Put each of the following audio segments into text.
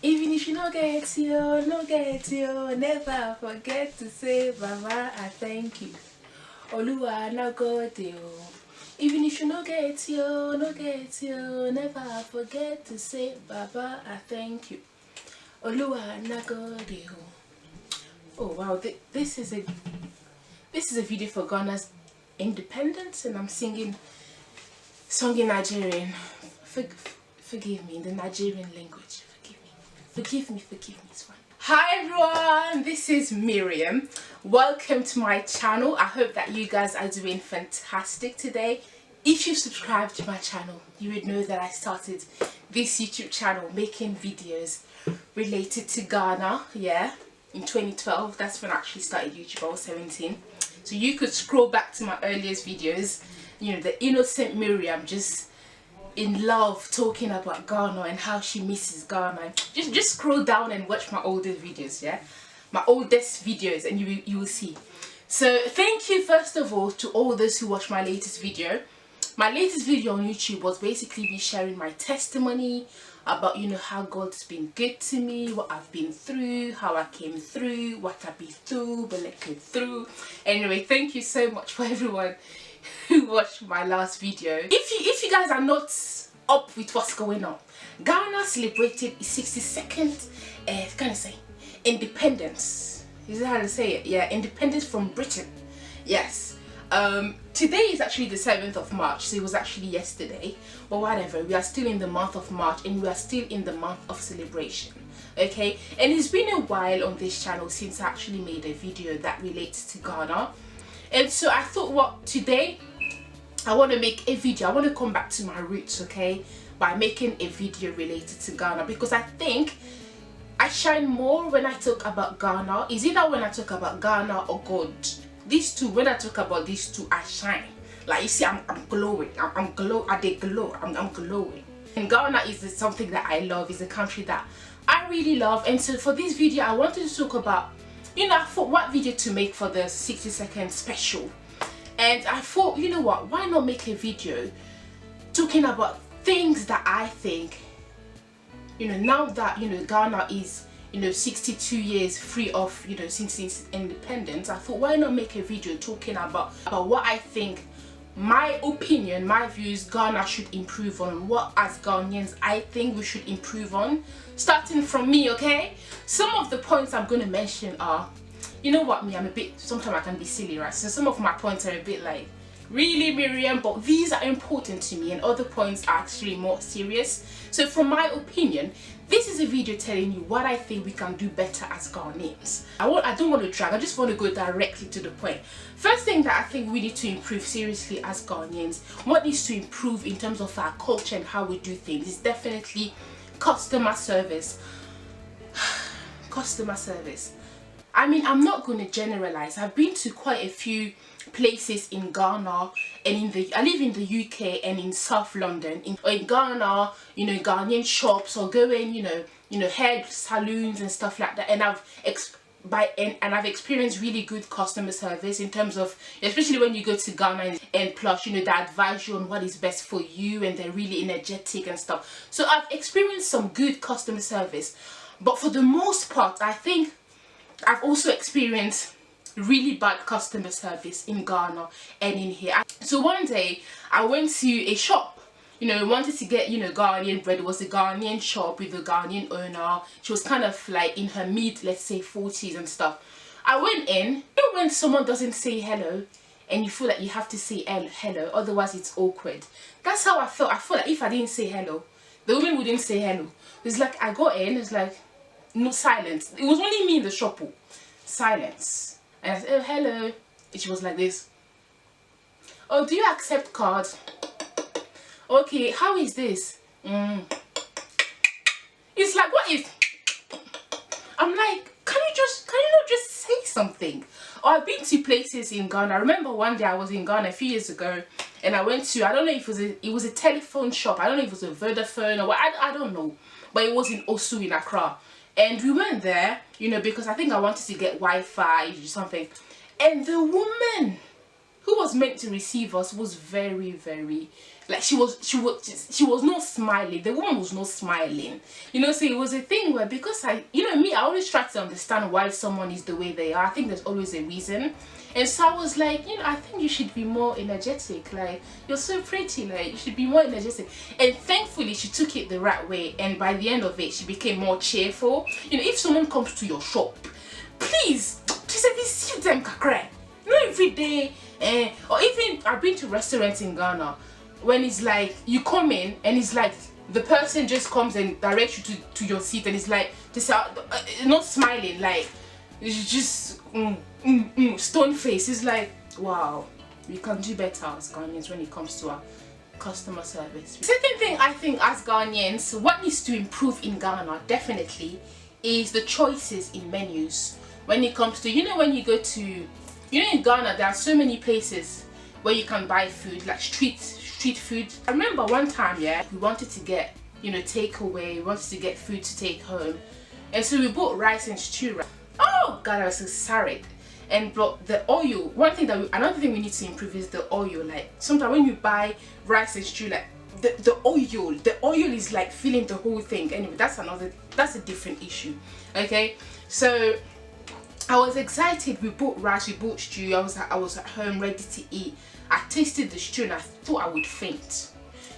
Even if you no get you, never forget to say, Baba, I thank you. Oluwa na God you. Even if you no get you, never forget to say, Baba, I thank you. Oluwa na God you. Oh wow, this is a video for Ghana's independence, and I'm singing song in Nigerian. Forgive me, in the Nigerian language. Forgive me, it's fine. Hi everyone, this is Miriam. Welcome to my channel. I hope that you guys are doing fantastic today. If you subscribe to my channel, you would know that I started this YouTube channel making videos related to Ghana, in 2012. That's when I actually started YouTube. I was 17. So you could scroll back to my earliest videos, you know, the innocent Miriam just in love talking about Ghana and how she misses Ghana. Just scroll down and watch my oldest videos, my oldest videos, and you will see. So thank you first of all to all those who watched my latest video. My latest video on YouTube was basically me sharing my testimony about, you know, how God's been good to me, what I've been through, how I came through, what I've been through, but I came through. Anyway, thank you so much for everyone who watched my last video. If you guys are not up with what's going on, Ghana celebrated its 62nd can I say independence. Is that how to say it? Yeah, independence from Britain. Yes. Today is actually the 7th of March, so it was actually yesterday, but whatever, we are still in the month of March and we are still in the month of celebration. Okay, and it's been a while on this channel since I actually made a video that relates to Ghana. And so I thought, what, today I want to make a video. I want to come back to my roots, okay, by making a video related to Ghana, because I think I shine more when I talk about Ghana. Is either when I talk about Ghana or God. These two, when I talk about these two, I shine. Like you see, I'm glowing. I'm glowing. And Ghana is something that I love. It's a country that I really love. And so for this video, I wanted to talk about, you know, I thought what video to make for the 60-second special. And I thought, you know what, why not make a video talking about things that I think, you know, now that, you know, Ghana is, you know, 62 years free of, you know, since its independence, I thought, why not make a video talking about what I think, my opinion, my views, Ghana should improve on, what as Ghanaians I think we should improve on, starting from me, okay? Some of the points I'm going to mention are, you know what, me, I'm a bit, sometimes I can be silly, right? So some of my points are a bit like, really Miriam, but these are important to me, and other points are actually more serious. So from my opinion, this is a video telling you what I think we can do better as Ghanaians. I don't want to drag, I just want to go directly to the point. First thing that I think we need to improve seriously as Ghanaians, what needs to improve in terms of our culture and how we do things, is definitely customer service. Customer service. I mean, I'm not going to generalize. I've been to quite a few places in Ghana, and I live in the UK and in South London. In Ghana, you know, Ghanaian shops, or going, you know, hair saloons and stuff like that. And I've experienced really good customer service in terms of, especially when you go to Ghana and plus, you know, they advise you on what is best for you, and they're really energetic and stuff. So I've experienced some good customer service, but for the most part, I think I've also experienced really bad customer service in Ghana and in here. So one day I went to a shop, you know, wanted to get, you know, Ghanaian bread. It was a Ghanaian shop with a Ghanaian owner. She was kind of like in her mid, let's say 40s and stuff. I went in, you know, when someone doesn't say hello and you feel like you have to say hello, otherwise it's awkward. That's how I felt. I felt like if I didn't say hello, the woman wouldn't say hello. It's like I got in, it's like, no, silence. It was only me in the shop. Silence. And I said, oh, hello. And she was like this. Oh, do you accept cards? Okay, how is this? It's like, what is? I'm like, can you not just say something? Or I've been to places in Ghana. I remember one day I was in Ghana a few years ago, and I went to, I don't know if it was a telephone shop. I don't know if it was a Vodafone or what, I don't know. But it was in Osu in Accra. And we went there, you know, because I think I wanted to get Wi-Fi or something. And the woman who was meant to receive us was very, very, like, she was not smiling. The woman was not smiling, you know. So it was a thing where, because I always try to understand why someone is the way they are. I think there's always a reason. And so I was like, I think you should be more energetic. Like, you're so pretty, like, you should be more energetic. And thankfully, she took it the right way. And by the end of it, she became more cheerful. If someone comes to your shop, please, just receive them, kakra. Not every day. Or even, I've been to restaurants in Ghana, when it's like, you come in, and it's like, the person just comes and directs you to your seat, and it's like, just not smiling, like, it's just stone face. It's like, wow, we can do better as Ghanaians when it comes to our customer service. Second thing, I think as Ghanaians, what needs to improve in Ghana definitely is the choices in menus. When it comes to, when you go to, in Ghana there are so many places where you can buy food, like street food. I remember one time, we wanted to get, takeaway, we wanted to get food to take home, and so we bought rice and stew. Oh God, I was so sorry. But the oil, another thing we need to improve is the oil. Like, sometimes when you buy rice and stew, like the oil is like filling the whole thing. Anyway, that's a different issue. Okay, so I was excited. We bought rice, we bought stew. I was at home ready to eat. I tasted the stew and I thought I would faint.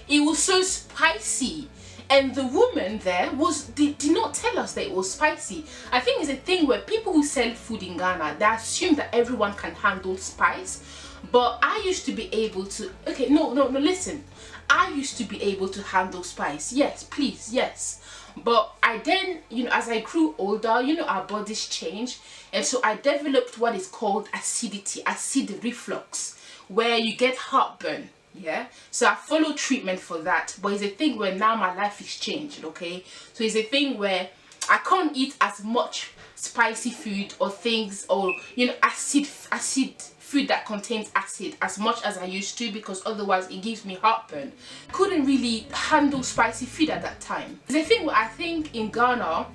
It was so spicy. And the woman there did not tell us that it was spicy. I think it's a thing where people who sell food in Ghana, they assume that everyone can handle spice. But I used to be able to, listen. I used to be able to handle spice. Yes, please, yes. But I then, as I grew older, our bodies change. And so I developed what is called acid reflux, where you get heartburn. Yeah, so I follow treatment for that, but it's a thing where now my life is changed. Okay, so it's a thing where I can't eat as much spicy food or things, or acid food that contains acid as much as I used to, because otherwise it gives me heartburn. Couldn't really handle spicy food at that time. It's a thing where I think in Ghana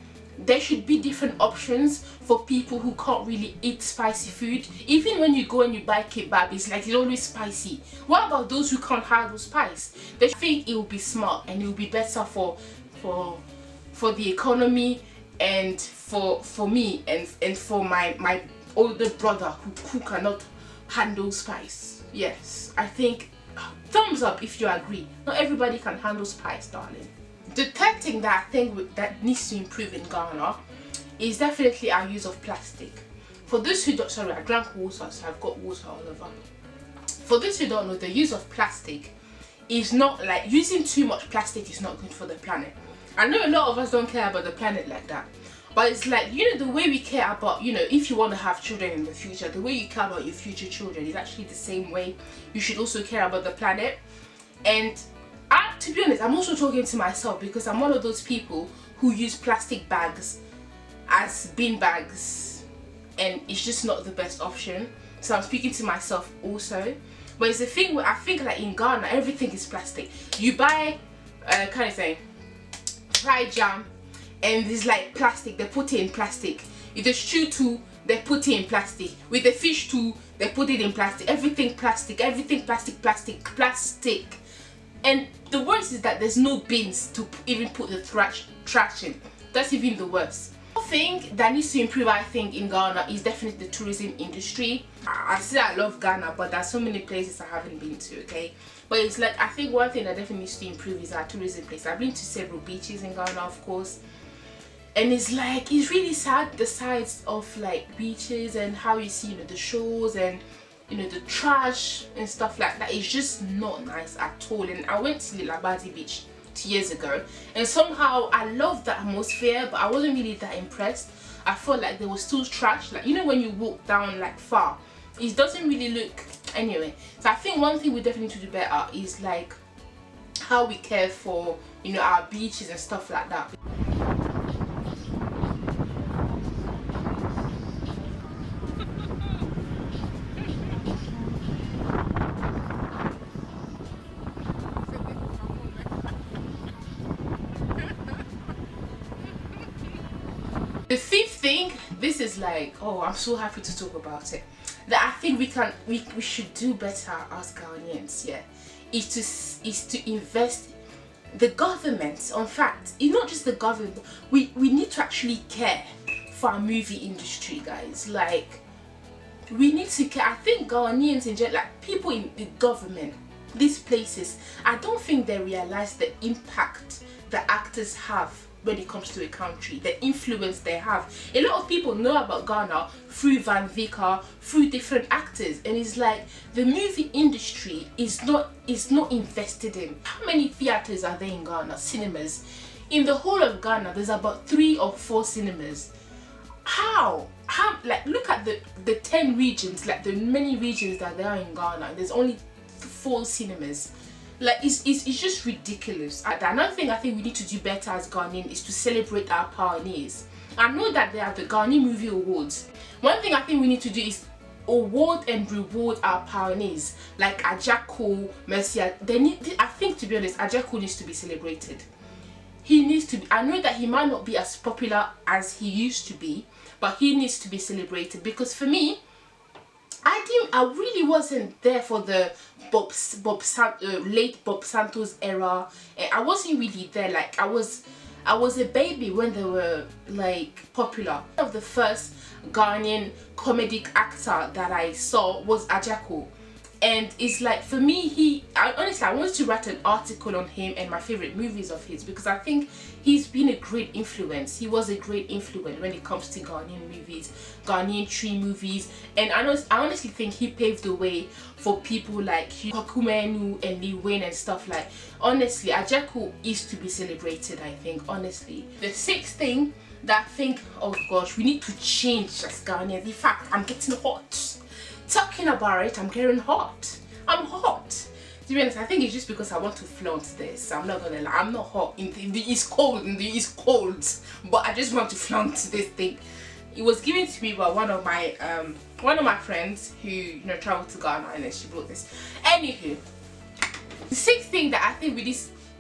there should be different options for people who can't really eat spicy food. Even when you go and you buy kebab, it's like it's always spicy. What about those who can't handle spice? They think it will be smart and it will be better for the economy, and for me and for my older brother who cannot handle spice. Yes, I think thumbs up if you agree. Not everybody can handle spice, darling. The third thing that I think that needs to improve in Ghana is definitely our use of plastic. For those who don't, sorry, I drank water, so I've got water all over. For those who don't know, the use of plastic is not, like, using too much plastic is not good for the planet. I know a lot of us don't care about the planet like that, but it's like, the way we care about, if you want to have children in the future, the way you care about your future children is actually the same way you should also care about the planet. And to be honest, I'm also talking to myself, because I'm one of those people who use plastic bags as bin bags, and it's just not the best option. So I'm speaking to myself also. But it's a thing where I think, like, in Ghana everything is plastic. You buy fried jam, and it's like plastic, they put it in plastic. With the stew too, they put it in plastic. With the fish too, they put it in plastic. Everything plastic, plastic. And the worst is that there's no bins to even put the trash in. That's even the worst. One thing that needs to improve, I think, in Ghana is definitely the tourism industry. I say I love Ghana, but there's so many places I haven't been to, okay? But it's like, I think one thing that definitely needs to improve is our tourism place. I've been to several beaches in Ghana, of course. And it's like, it's really sad, the sides of like beaches and how you see, the shows and the trash and stuff like that. It's just not nice at all. And I went to Labadi Beach 2 years ago, and somehow I loved the atmosphere, but I wasn't really that impressed. I felt like there was still trash, like, when you walk down like far, it doesn't really look, anyway. So I think one thing we definitely need to do better is like how we care for our beaches and stuff like that. The fifth thing, this is like, oh, I'm so happy to talk about it. that I think we should do better as Ghanaians, yeah, is to invest. The government, in fact, it's not just the government, we need to actually care for our movie industry, guys. Like, we need to care. I think Ghanaians in general, like people in the government, these places, I don't think they realize the impact the actors have when it comes to a country, the influence they have. A lot of people know about Ghana through Van Vika, through different actors, and it's like the movie industry is not invested in. How many theaters are there in Ghana? Cinemas. In the whole of Ghana, there's about 3 or 4 cinemas. How like, look at the 10 regions, like the many regions that there are in Ghana, and there's only 4 cinemas. Like, it's just ridiculous. Another thing I think we need to do better as Ghanaians is to celebrate our pioneers. I know that they have the Ghanaian Movie Awards. One thing I think we need to do is award and reward our pioneers, like Ajako, Mercia. I think, to be honest, Ajako needs to be celebrated. He needs to be. I know that he might not be as popular as he used to be, but he needs to be celebrated, because for me, I really wasn't there for the late Bob Santos era. I wasn't really there. Like, I was a baby when they were like popular. One of the first Ghanaian comedic actor that I saw was Ajako. And it's like, for me, honestly, I wanted to write an article on him and my favorite movies of his, because I think he's been a great influence. He was a great influence when it comes to Ghanaian movies, Ghanaian tree movies, and I honestly think he paved the way for people like Kwakumenu and Lee Wayne and stuff. Like, honestly, Ajako is to be celebrated, I think, honestly. The 6th thing that I think, oh gosh, we need to change as Ghanaians. In fact, I'm getting hot. Talking about it, I'm getting hot. I'm hot. To be honest, I think it's just because I want to flaunt this. I'm not gonna lie, I'm not hot. It's cold, it's cold. But I just want to flaunt this thing. It was given to me by one of my friends who traveled to Ghana, and then she brought this. Anywho, the 6th thing that I think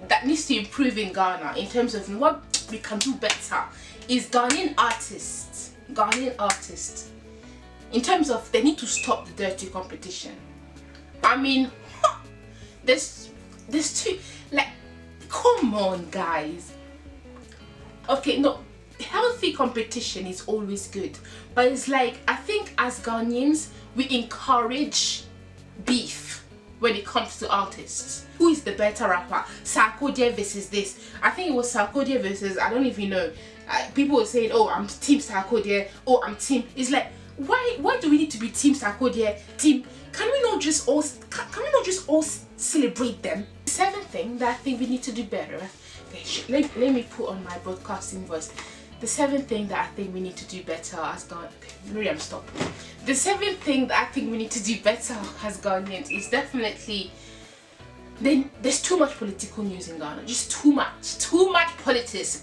that needs to improve in Ghana in terms of what we can do better is Ghanaian artists. In terms of, they need to stop the dirty competition. I mean, there's two, like, come on guys. Okay, no, healthy competition is always good, but it's like, I think as Ghanaians, we encourage beef when it comes to artists. Who is the better rapper? Sarkodie versus this. I think it was Sarkodie versus, I don't even know. People were saying, oh, I'm team Sarkodie, oh, I'm team. It's like, why do we need to be team Sarkodie? Team, can we not just all celebrate them? The 7th thing that I think we need to do better. Let me put on my broadcasting voice. The 7th thing that I think we need to do better as Ghanaians. Miriam, stop. The 7th thing that I think we need to do better as Ghanaians is definitely, there's too much political news in Ghana. Just too much politics,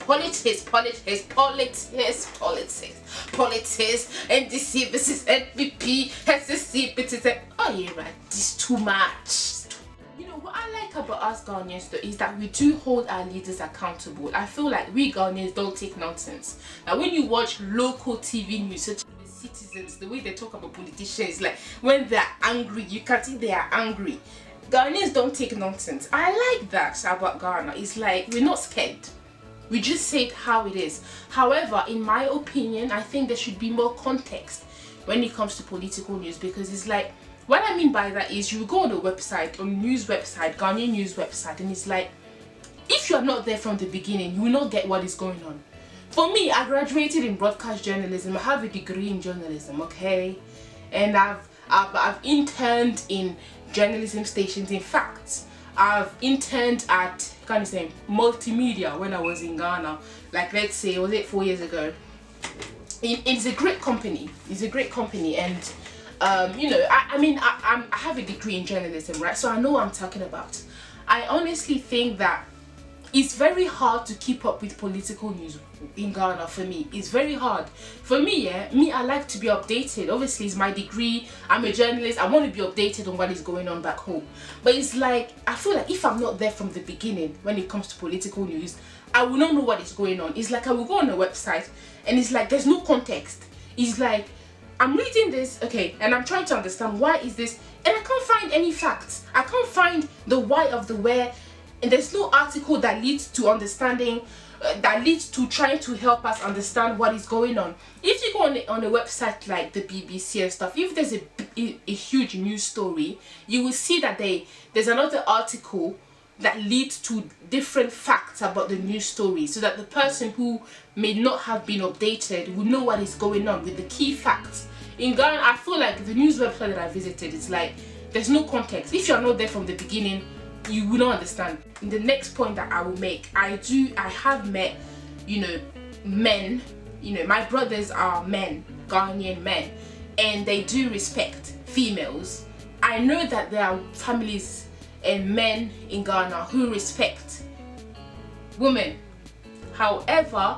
NDC versus NPP, SSC versus, oh yeah, right, this too much. You know what I like about us Ghanaians though is that we do hold our leaders accountable. I feel like we Ghanaians don't take nonsense. Now when you watch local TV news, such as the Citizens, the way they talk about politicians, like when they're angry, you can see they are angry. Ghanaians don't take nonsense. I like that about Ghana. It's like, we're not scared. We just say it how it is. However, in my opinion, I think there should be more context when it comes to political news, because it's like, what I mean by that is, you go on a website, on news website, Ghanaian news website, and it's like, if you're not there from the beginning, you will not get what is going on. For me, I graduated in broadcast journalism. I have a degree in journalism, okay? And I've interned in journalism stations. In fact, I've interned at multimedia when I was in Ghana, like, let's say, was it 4 years ago? It's a great company. It's a great company, and you know, I have a degree in journalism, right? So I know what I'm talking about. I honestly think that it's very hard to keep up with political news in Ghana. For me, it's very hard. For me, yeah, I like to be updated. Obviously, it's my degree, I'm a journalist, I want to be updated on what is going on back home. But it's like, I feel like if I'm not there from the beginning when it comes to political news, I will not know what is going on. It's like, I will go on a website and it's like, there's no context. It's like, I'm reading this, okay, and I'm trying to understand why is this, and I can't find any facts. I can't find the why of the where, and there's no article that leads to understanding, that leads to trying to help us understand what is going on. If you go on a website like the BBC and stuff, if there's a huge news story, you will see that there's another article that leads to different facts about the news story, so that the person who may not have been updated will know what is going on with the key facts. In Ghana, I feel like the news website that I visited is like, there's no context. If you're not there from the beginning, you will not understand. The next point that I will make, I have met, you know, men, you know, my brothers are men, Ghanaian men, and they do respect females. I know that there are families and men in Ghana who respect women. However,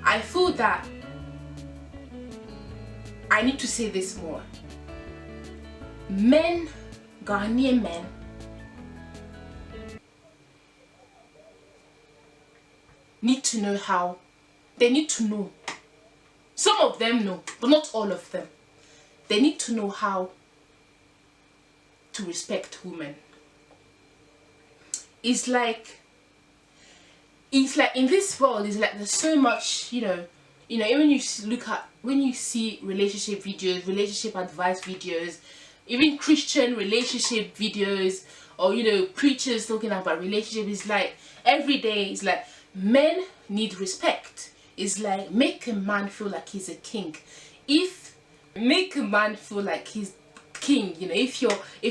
I feel that I need to say this more. Men, Ghanaian men, need to know how, they need to know. Some of them know, but not all of them. They need to know how to respect women. It's like in this world, it's like there's so much, you know, even when you see relationship videos, relationship advice videos, even Christian relationship videos, or, you know, preachers talking about relationship, it's like every day it's like men need respect. It's like, make a man feel like he's a king. Make a man feel like he's king, you know. If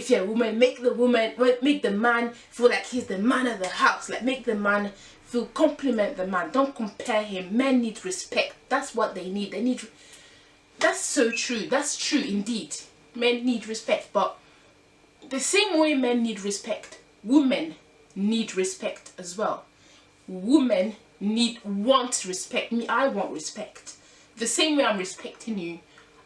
you're a woman, make the man feel like he's the man of the house. Like, make the man feel, compliment the man, don't compare him. Men need respect. That's what they need. That's so true. That's true indeed. Men need respect, but the same way men need respect, women need respect as well. Women want respect. Me, I want respect. The same way I'm respecting you,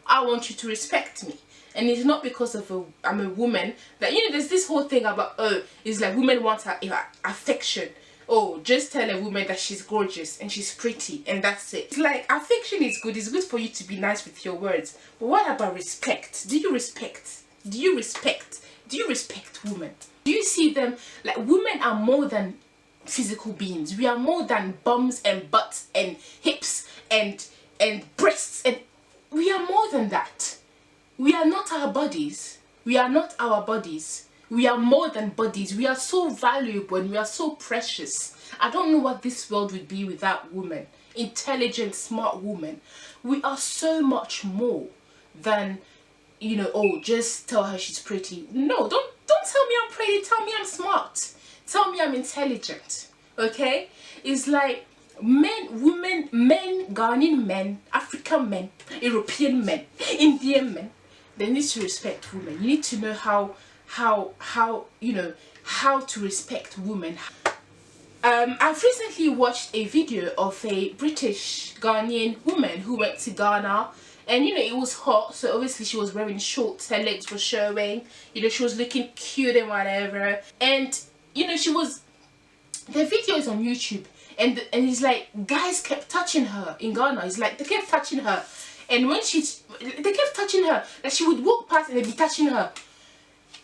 I want you to respect me. And it's not because I'm a woman that, you know, there's this whole thing about, oh, it's like women want her affection. Oh, just tell a woman that she's gorgeous and she's pretty and that's it. It's like, affection is good. It's good for you to be nice with your words. But what about respect? Do you respect? Do you respect? Do you respect women? Do you see them? Like, women are more than physical beings. We are more than bums and butts and hips and breasts, and we are more than that. We are not our bodies. We are not our bodies. We are more than bodies. We are so valuable and we are so precious. I don't know what this world would be without women. Intelligent, smart women. We are so much more than, you know, oh, just tell her she's pretty. No, don't tell me I'm pretty. Tell me I'm smart. Tell me I'm intelligent. Okay? It's like men, women, men, Ghanaian men, African men, European men, Indian men. They need to respect women. You need to know how you know, how to respect women. I've recently watched a video of a British Ghanaian woman who went to Ghana, and, you know, it was hot, so obviously she was wearing shorts, her legs were showing, you know, she was looking cute and whatever, and, you know, the video is on YouTube, and it's like guys kept touching her in Ghana. It's like they kept touching her. And when they kept touching her, like she would walk past and they'd be touching her,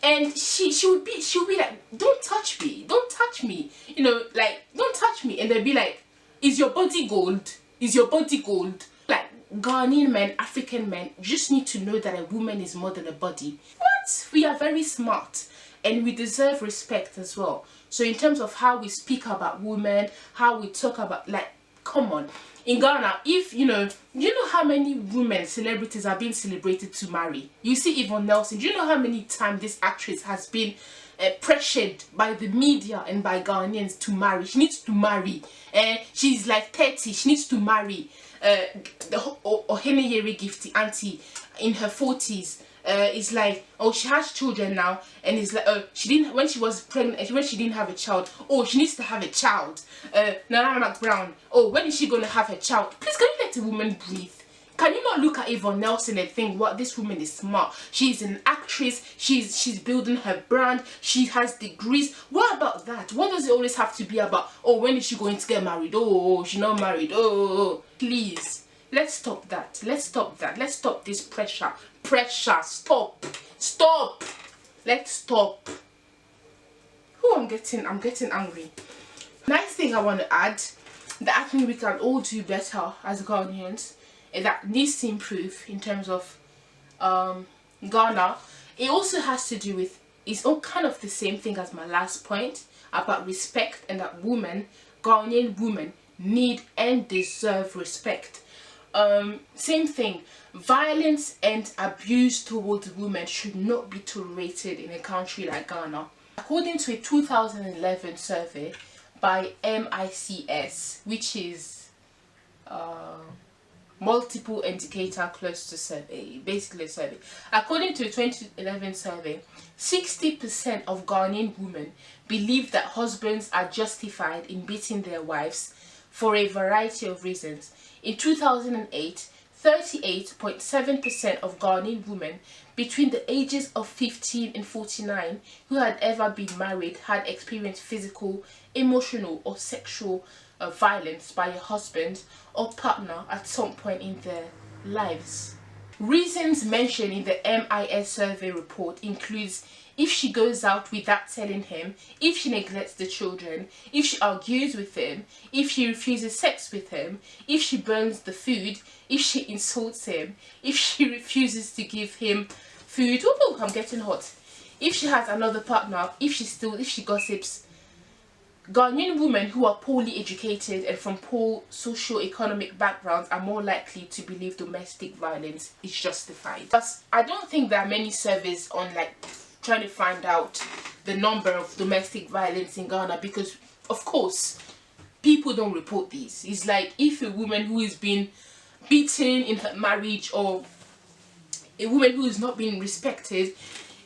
and she would be like, don't touch me, don't touch me, you know, like, don't touch me. And they'd be like, is your body gold? Is your body gold? Like, Ghanaian men, African men just need to know that a woman is more than a body. What? We are very smart and we deserve respect as well. So in terms of how we speak about women, how we talk about, like, come on. In Ghana, if, you know how many women, celebrities are being celebrated to marry? You see Yvonne Nelson. Do you know how many times this actress has been pressured by the media and by Ghanaians to marry? She needs to marry. She's like 30. She needs to marry. Ohene Yeri Gifty auntie in her 40s. It's like, oh, she has children now, and it's like, oh, she didn't, when she was pregnant, when she didn't have a child, oh, she needs to have a child. Nana McBrown, oh, when is she going to have her child? Please, can you let a woman breathe? Can you not look at Yvonne Nelson and think, what, this woman is smart, she's an actress, she's building her brand, she has degrees. What about that? What does it always have to be about? Oh, when is she going to get married? Oh, she's not married. Oh, please, Let's stop that. Let's stop that. Let's stop this pressure. Pressure. Stop. Stop. Let's stop. I'm getting angry. Nice thing I want to add that I think we can all do better as Ghanaians, and that needs to improve in terms of Ghana. It also has to do with, it's all kind of the same thing as my last point about respect, and that Ghanaian women need and deserve respect. Same thing, violence and abuse towards women should not be tolerated in a country like Ghana. According to a 2011 survey by MICS, which is multiple indicator close to survey, basically a survey. According to a 2011 survey, 60% of Ghanaian women believe that husbands are justified in beating their wives for a variety of reasons. In 2008, 38.7% of Ghanaian women between the ages of 15 and 49 who had ever been married had experienced physical, emotional or sexual violence by a husband or partner at some point in their lives. Reasons mentioned in the MIS survey report includes if she goes out without telling him, if she neglects the children, if she argues with him, if she refuses sex with him, if she burns the food, if she insults him, if she refuses to give him food, ooh, I'm getting hot, if she has another partner, if she gossips. Ghanaian women who are poorly educated and from poor socio-economic backgrounds are more likely to believe domestic violence is justified. But I don't think there are many surveys on like trying to find out the number of domestic violence in Ghana, because of course people don't report these. It's like if a woman who is being beaten in her marriage, or a woman who is not being respected,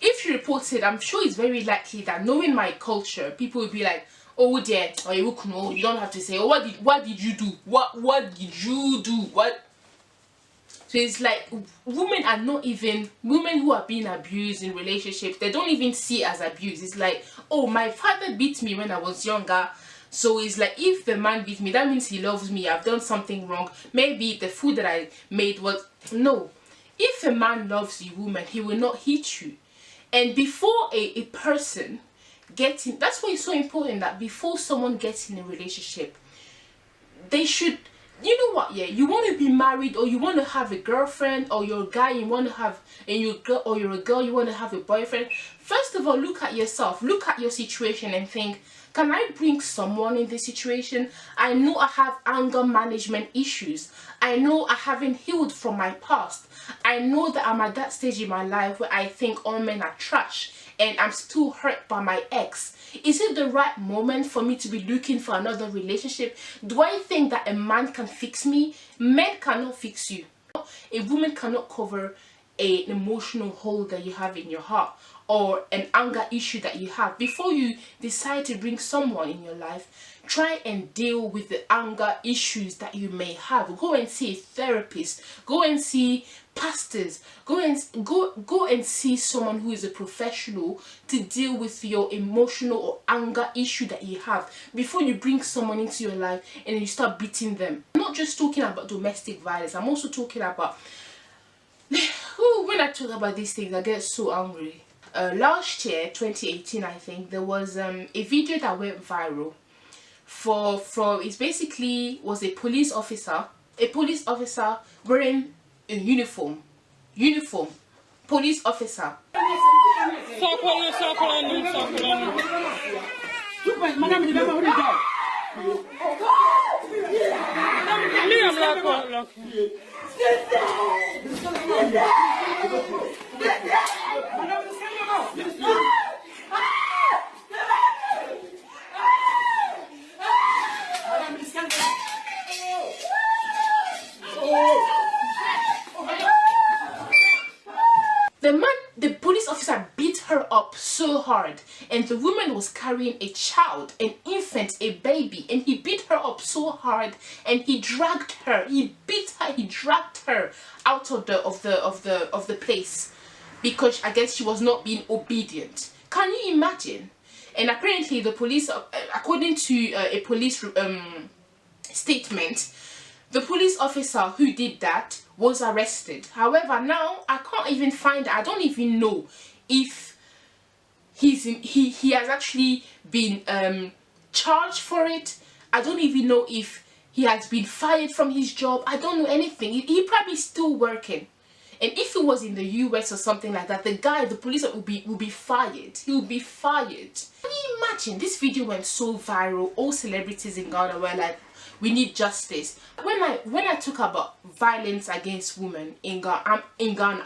if she reports it, I'm sure it's very likely that, knowing my culture, people will be like, oh dear, or you don't have to say, oh, what did you do? What did you do? What? So it's like women who are being abused in relationships, they don't even see it as abuse. It's like, oh, my father beat me when I was younger. So it's like, if the man beat me, that means he loves me. I've done something wrong. Maybe the food that I made was... No. If a man loves you, woman, he will not hit you. And before a person gets in... That's why it's so important that before someone gets in a relationship, they should... You know what, yeah, you want to be married, or you want to have a girlfriend, or you're a guy, you want to have, and you're a girl, you want to have a boyfriend. First of all, look at yourself, look at your situation and think, can I bring someone in this situation? I know I have anger management issues. I know I haven't healed from my past. I know that I'm at that stage in my life where I think all men are trash and I'm still hurt by my ex. Is it the right moment for me to be looking for another relationship? Do I think that a man can fix me? Men cannot fix you. A woman cannot cover an emotional hole that you have in your heart, or an anger issue that you have. Before you decide to bring someone in your life, try and deal with the anger issues that you may have. Go and see a therapist. Go and see pastors. Go and see someone who is a professional to deal with your emotional or anger issue that you have before you bring someone into your life and you start beating them. I'm not just talking about domestic violence. I'm also talking about... when I talk about these things, I get so angry. Last year, 2018, I think, there was a video that went viral it basically was a police officer wearing a uniform, police officer. The police officer beat her up so hard, and the woman was carrying a child, an infant, a baby, and he beat her up so hard, and he dragged her, he dragged her out of the place, because I guess she was not being obedient. Can you imagine? And apparently the police, according to a police statement, The police officer who did that was arrested. However, now I can't even find, I don't even know if he has actually been charged for it. I don't even know if he has been fired from his job. I don't know anything. He probably still working. And if it was in the US or something like that, the police will be fired. He will be fired. Can you imagine? This video went so viral. All celebrities in Ghana were like, we need justice. When I talk about violence against women in Ghana,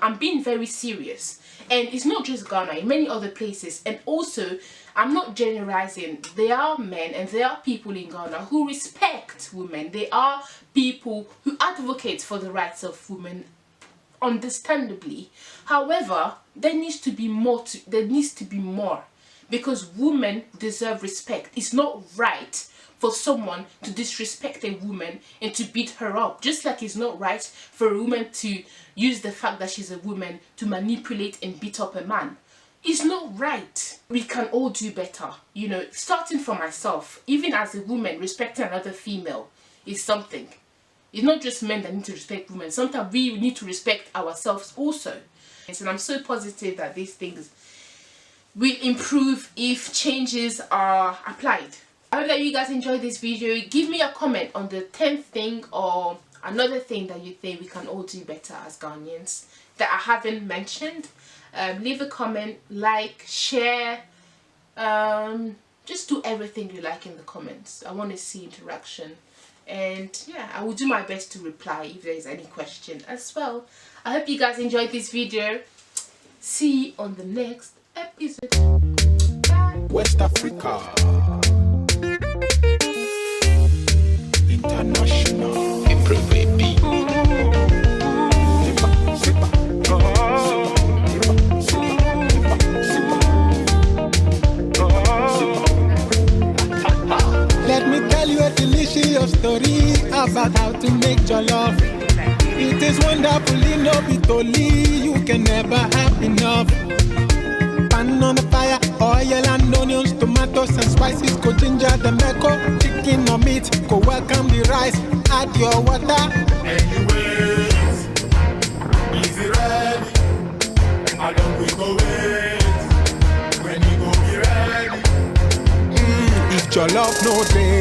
I'm being very serious. And it's not just Ghana, in many other places. And also, I'm not generalizing. There are men and there are people in Ghana who respect women. There are people who advocate for the rights of women, understandably. However, there needs to be more. Because women deserve respect. It's not right for someone to disrespect a woman and to beat her up. Just like it's not right for a woman to use the fact that she's a woman to manipulate and beat up a man. It's not right. We can all do better. You know, starting from myself, even as a woman, respecting another female is something. It's not just men that need to respect women. Sometimes we need to respect ourselves also. And I'm so positive that these things will improve if changes are applied. I hope that you guys enjoyed this video. Give me a comment on the 10th thing or another thing that you think we can all do better as Ghanaians that I haven't mentioned. Leave a comment, like, share, just do everything you like in the comments. I want to see interaction. And yeah, I will do my best to reply if there is any question as well. I hope you guys enjoyed this video. See you on the next episode. Bye. West Africa International. Let me tell you a delicious story about how to make jollof. It is wonderfully no bitoli, you can never have enough. Pan on the fire, oil and onions, tomatoes and spices, go ginger, the meko, chicken or meat, go welcome the rice, add your water. Anyways, easy ready, I don't we go wait, when you go be ready. If jollof no day.